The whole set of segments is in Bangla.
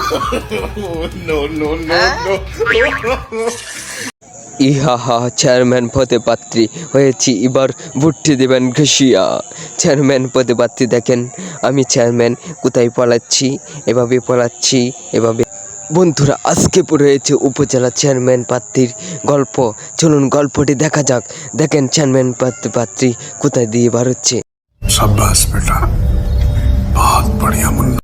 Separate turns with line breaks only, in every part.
No, no, no, no.
ইহাহা চেয়ারম্যান পদে প্রার্থী হয়েছি, এবার ভোটটি দেবেন ঘষিয়া। চেয়ারম্যান পদে প্রার্থী দেখেন আমি চেয়ারম্যান কোথায় পলাচ্ছি, এভাবে পলাচ্ছি এভাবে। বন্ধুরা, আজকে রয়েছে উপজেলা চেয়ারম্যান প্রার্থীর গল্প। চলুন গল্পটি দেখা যাক। দেখেন চেয়ারম্যান প্রার্থী কোথায় দিয়ে বার হচ্ছে।
शाबाश बेटा, बहुत बढ़िया मुन्ना।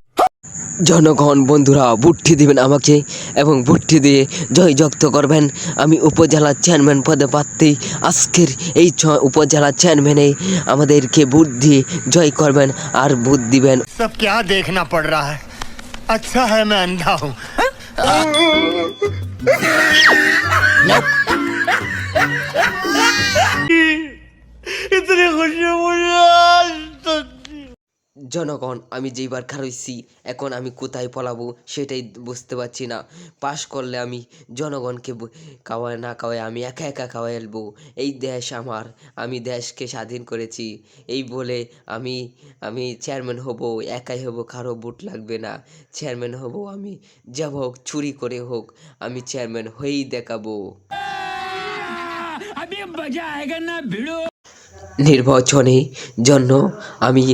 জনগণ বন্ধুরা, ভোটটি দিবেন আমাকে এবং ভোটটি দিয়ে জয়যুক্ত করবেন। আমি উপজেলা চেয়ারম্যান পদে প্রার্থী। আজকের এই উপজেলা চেয়ারম্যানে আমাদেরকে ভোট দিয়ে জয় করবেন আর ভোট দিবেন।
सब क्या देखना पड़ रहा है? अच्छा है मैं अंधा हूँ। इतनी खुशी मुझे आज तक।
জনগণ, আমি যেইবার খারইছি এখন আমি কোথায় পলাবো সেটাই বুঝতে পারছি না। পাশ করলে আমি জনগণকে খাওয়ায় না খাওয়ায় আমি একা একা খাওয়াই ফেলবো। এই দেশ আমার, আমি দেশকে স্বাধীন করেছি। এই বলে আমি আমি চেয়ারম্যান হব, একাই হব, কারো ভোট লাগবে না। চেয়ারম্যান হব আমি, যা হোক চুরি করে হোক আমি চেয়ারম্যান হয়েই দেখাবো। নির্বাচনে জন্য আমি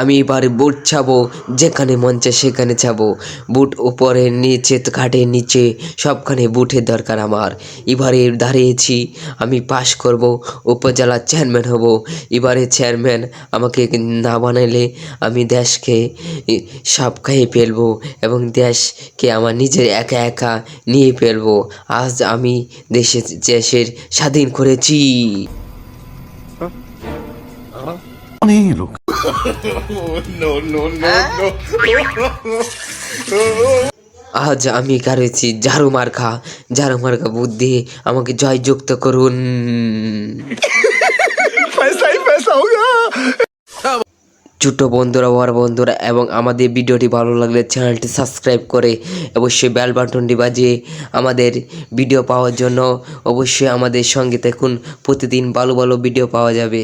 আমি এবার ভোট চাবো, যেখানে মন চায় সেখানে চাবো। বুট উপরে নিচে ঘাটে নিচে সবখানে বুটের দরকার আমার। এবারে দাঁড়িয়েছি, আমি পাশ করব, উপজেলা চেয়ারম্যান হব। এবারে চেয়ারম্যান আমাকে না বানাইলে আমি দেশকে সব খাইয়ে ফেলবো এবং দেশকে আমার নিজের একা একা নিয়ে ফেলবো। আজ আমি দেশের স্বাধীন করেছি।
नहीं रुक। No, no, no, no.
আজ আমি কারেছি ঝাড়ু মার্কা বুদ্ধি, আমাকে জয়যুক্ত করুন।
पैसा ही पैसा होगा।
ছোট বন্ধুরা, বড় বন্ধুরা এবং আমাদের ভিডিওটি ভালো লাগলে চ্যানেলটি সাবস্ক্রাইব করে অবশ্যই বেল বাটনটি বাজিয়ে আমাদের ভিডিও পাওয়ার জন্য অবশ্যই আমাদের সঙ্গে থাকুন। প্রতিদিন ভালো ভালো ভিডিও পাওয়া যাবে।